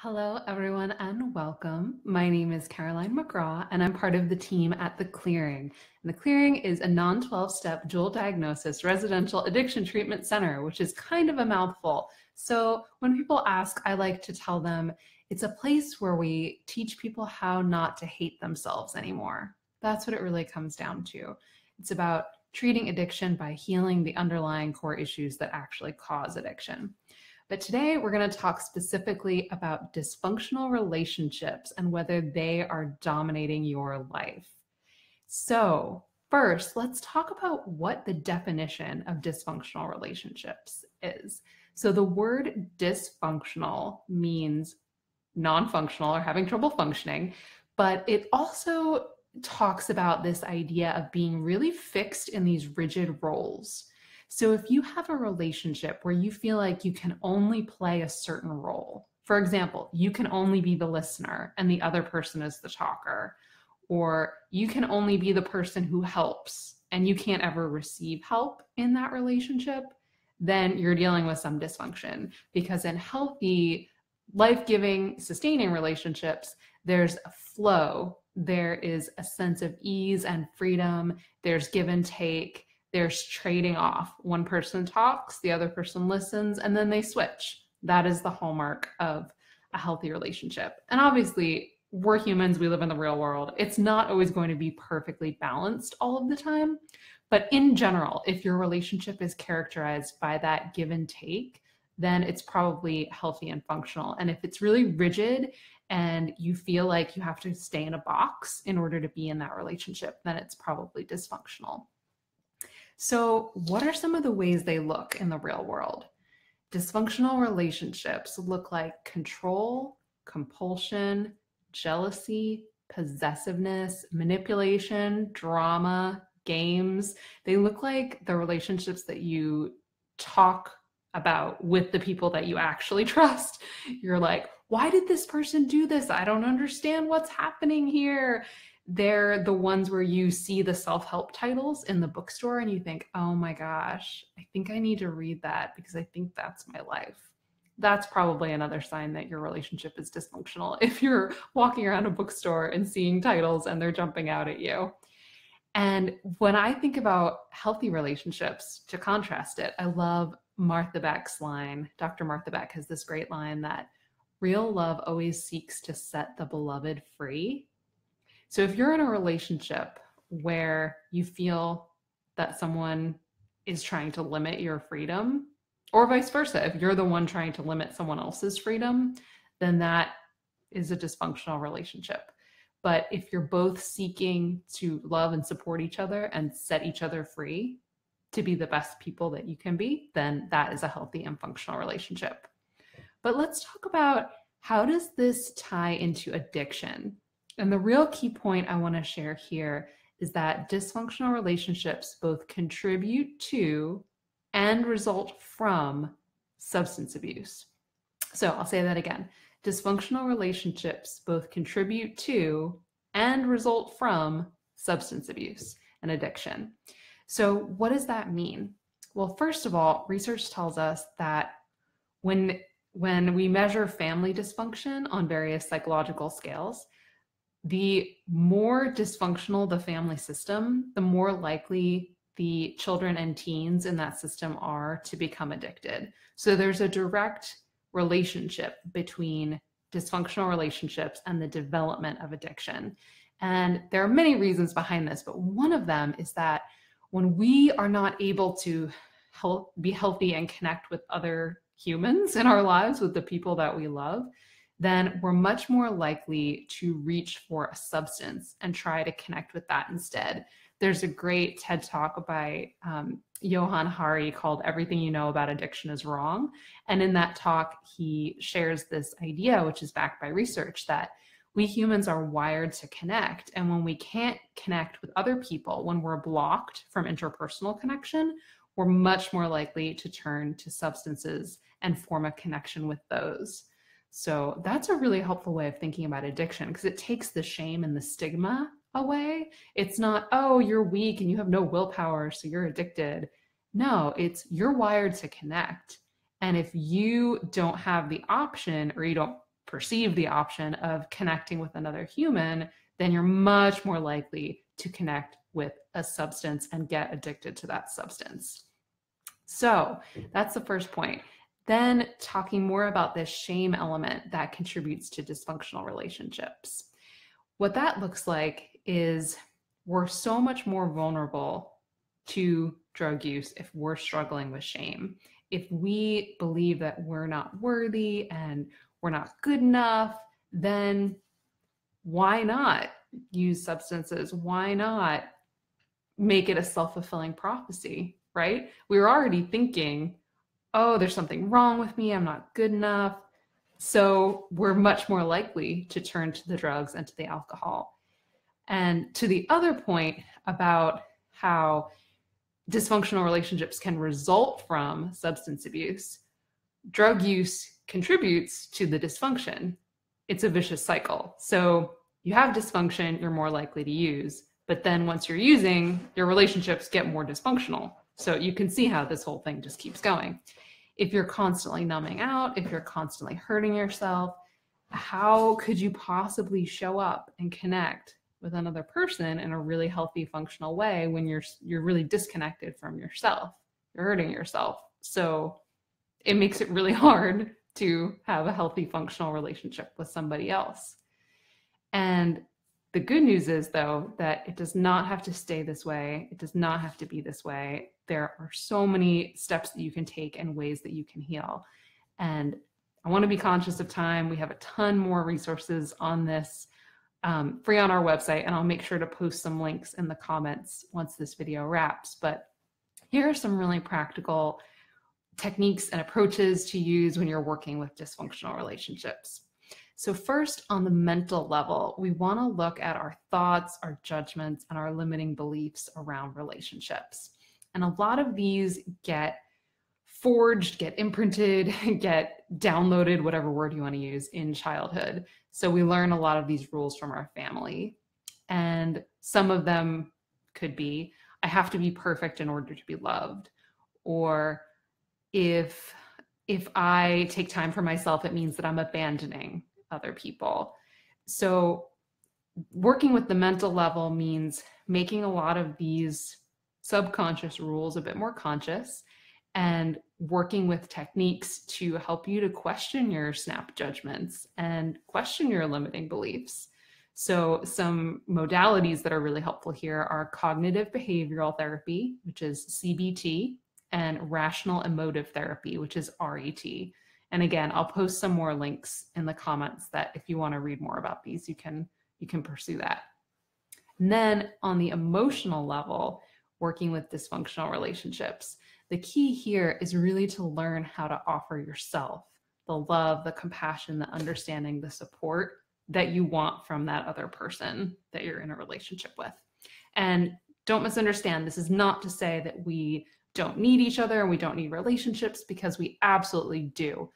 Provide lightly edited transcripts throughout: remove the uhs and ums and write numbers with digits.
Hello, everyone, and welcome. My name is Caroline McGraw, and I'm part of the team at The Clearing. And The Clearing is a non-12-step dual diagnosis residential addiction treatment center, which is kind of a mouthful. So when people ask, I like to tell them it's a place where we teach people how not to hate themselves anymore. That's what it really comes down to. It's about treating addiction by healing the underlying core issues that actually cause addiction. But today we're going to talk specifically about dysfunctional relationships and whether they are dominating your life. So first, let's talk about what the definition of dysfunctional relationships is. So the word dysfunctional means non-functional or having trouble functioning, but it also talks about this idea of being really fixed in these rigid roles. So if you have a relationship where you feel like you can only play a certain role, for example, you can only be the listener and the other person is the talker, or you can only be the person who helps and you can't ever receive help in that relationship, then you're dealing with some dysfunction. Because in healthy, life-giving, sustaining relationships, there's a flow, there is a sense of ease and freedom, there's give and take, there's trading off. One person talks, the other person listens, and then they switch. That is the hallmark of a healthy relationship. And obviously, we're humans, we live in the real world. It's not always going to be perfectly balanced all of the time. But in general, if your relationship is characterized by that give and take, then it's probably healthy and functional. And if it's really rigid and you feel like you have to stay in a box in order to be in that relationship, then it's probably dysfunctional. So what are some of the ways they look in the real world? Dysfunctional relationships look like control, compulsion, jealousy, possessiveness, manipulation, drama, games. They look like the relationships that you talk about with the people that you actually trust. You're like, why did this person do this? I don't understand what's happening here. They're the ones where you see the self-help titles in the bookstore and you think, oh my gosh, I think I need to read that because I think that's my life. That's probably another sign that your relationship is dysfunctional if you're walking around a bookstore and seeing titles and they're jumping out at you. And when I think about healthy relationships, to contrast it, I love Martha Beck's line. Dr. Martha Beck has this great line that real love always seeks to set the beloved free. So if you're in a relationship where you feel that someone is trying to limit your freedom, or vice versa, if you're the one trying to limit someone else's freedom, then that is a dysfunctional relationship. But if you're both seeking to love and support each other and set each other free to be the best people that you can be, then that is a healthy and functional relationship. But let's talk about how does this tie into addiction? And the real key point I want to share here is that dysfunctional relationships both contribute to and result from substance abuse. So I'll say that again. Dysfunctional relationships both contribute to and result from substance abuse and addiction. So what does that mean? Well, first of all, research tells us that when we measure family dysfunction on various psychological scales, the more dysfunctional the family system, the more likely the children and teens in that system are to become addicted. So there's a direct relationship between dysfunctional relationships and the development of addiction. And there are many reasons behind this, but one of them is that when we are not able to be healthy and connect with other humans in our lives, with the people that we love, then we're much more likely to reach for a substance and try to connect with that instead. There's a great TED Talk by Johann Hari called Everything You Know About Addiction is Wrong. And in that talk, he shares this idea, which is backed by research, that we humans are wired to connect. And when we can't connect with other people, when we're blocked from interpersonal connection, we're much more likely to turn to substances and form a connection with those. So that's a really helpful way of thinking about addiction because it takes the shame and the stigma away. It's not, oh, you're weak and you have no willpower, so you're addicted. No, it's you're wired to connect. And if you don't have the option or you don't perceive the option of connecting with another human, then you're much more likely to connect with a substance and get addicted to that substance. So that's the first point. Then talking more about this shame element that contributes to dysfunctional relationships. What that looks like is we're so much more vulnerable to drug use if we're struggling with shame. If we believe that we're not worthy and we're not good enough, then why not use substances? Why not make it a self-fulfilling prophecy, right? We were already thinking, oh, there's something wrong with me. I'm not good enough. So we're much more likely to turn to the drugs and to the alcohol. And to the other point about how dysfunctional relationships can result from substance abuse, drug use contributes to the dysfunction. It's a vicious cycle. So you have dysfunction, you're more likely to use. But then once you're using, your relationships get more dysfunctional. So you can see how this whole thing just keeps going. If you're constantly numbing out, if you're constantly hurting yourself, how could you possibly show up and connect with another person in a really healthy, functional way when you're really disconnected from yourself? You're hurting yourself. So it makes it really hard to have a healthy, functional relationship with somebody else. And the good news is, though, that it does not have to stay this way. It does not have to be this way. There are so many steps that you can take and ways that you can heal. And I want to be conscious of time. We have a ton more resources on this free on our website, and I'll make sure to post some links in the comments once this video wraps. But here are some really practical techniques and approaches to use when you're working with dysfunctional relationships. So first, on the mental level, we want to look at our thoughts, our judgments, and our limiting beliefs around relationships. And a lot of these get forged, get imprinted, get downloaded, whatever word you want to use, in childhood. So we learn a lot of these rules from our family. And some of them could be, I have to be perfect in order to be loved. Or if I take time for myself, it means that I'm abandoning other people. So working with the mental level means making a lot of these subconscious rules a bit more conscious, and working with techniques to help you to question your snap judgments and question your limiting beliefs. So some modalities that are really helpful here are cognitive behavioral therapy, which is CBT, and rational emotive therapy, which is RET. And again, I'll post some more links in the comments that if you want to read more about these, you can pursue that. And then on the emotional level, working with dysfunctional relationships, the key here is really to learn how to offer yourself the love, the compassion, the understanding, the support that you want from that other person that you're in a relationship with. And don't misunderstand, this is not to say that we don't need each other and we don't need relationships, because we absolutely do.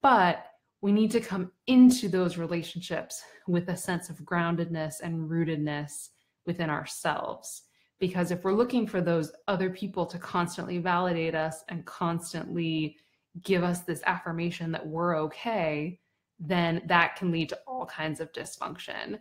But we need to come into those relationships with a sense of groundedness and rootedness within ourselves. Because if we're looking for those other people to constantly validate us and constantly give us this affirmation that we're okay, then that can lead to all kinds of dysfunction.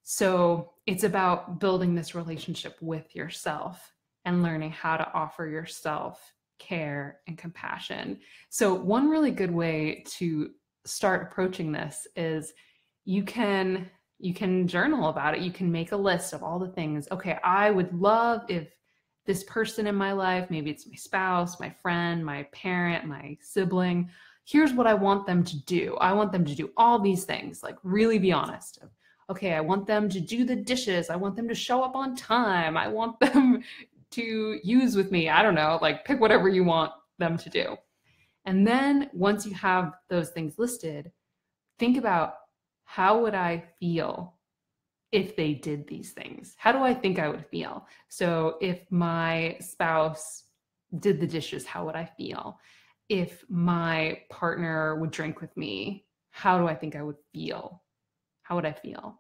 So it's about building this relationship with yourself and learning how to offer yourself care and compassion. So one really good way to start approaching this is you can journal about it. You can make a list of all the things. Okay, I would love if this person in my life, maybe it's my spouse, my friend, my parent, my sibling, here's what I want them to do. I want them to do all these things, like really be honest. Okay, I want them to do the dishes. I want them to show up on time. I want them to use with me. I don't know, like pick whatever you want them to do. And then once you have those things listed, think about, how would I feel if they did these things? How do I think I would feel? So if my spouse did the dishes, how would I feel? If my partner would drink with me, how do I think I would feel? How would I feel?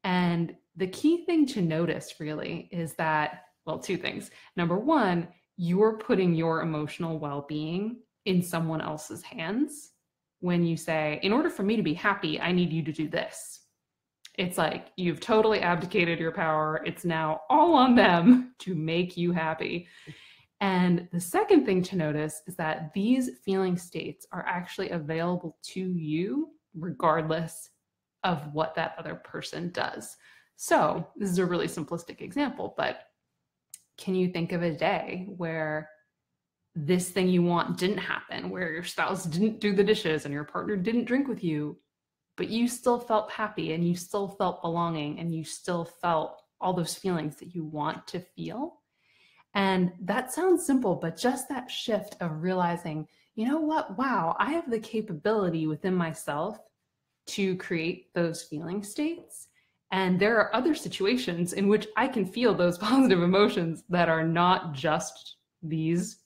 And the key thing to notice really is that, well, two things. Number one, you're putting your emotional well-being in someone else's hands when you say, in order for me to be happy, I need you to do this. It's like you've totally abdicated your power. It's now all on them to make you happy. And the second thing to notice is that these feeling states are actually available to you regardless of what that other person does. So this is a really simplistic example, but can you think of a day where this thing you want didn't happen, where your spouse didn't do the dishes and your partner didn't drink with you, but you still felt happy and you still felt belonging and you still felt all those feelings that you want to feel? And that sounds simple, but just that shift of realizing, you know what, wow, I have the capability within myself to create those feeling states. And there are other situations in which I can feel those positive emotions that are not just these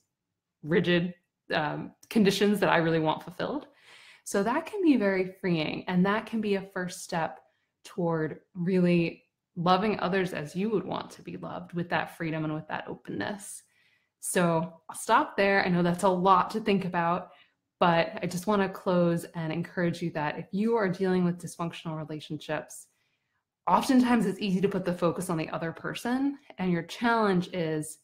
rigid conditions that I really want fulfilled. So that can be very freeing. And that can be a first step toward really loving others as you would want to be loved, with that freedom and with that openness. So I'll stop there. I know that's a lot to think about, but I just want to close and encourage you that if you are dealing with dysfunctional relationships, oftentimes it's easy to put the focus on the other person. And your challenge is,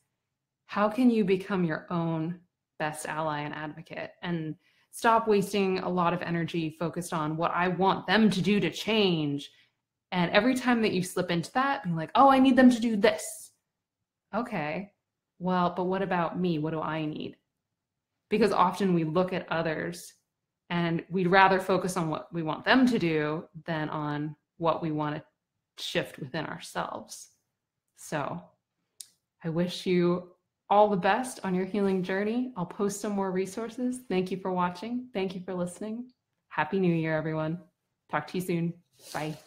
how can you become your own best ally and advocate, and stop wasting a lot of energy focused on what I want them to do to change. And every time that you slip into that, being like, oh, I need them to do this. Okay, well, but what about me? What do I need? Because often we look at others and we'd rather focus on what we want them to do than on what we want to shift within ourselves. So I wish you all the best on your healing journey. I'll post some more resources. Thank you for watching. Thank you for listening. Happy New Year, everyone. Talk to you soon. Bye.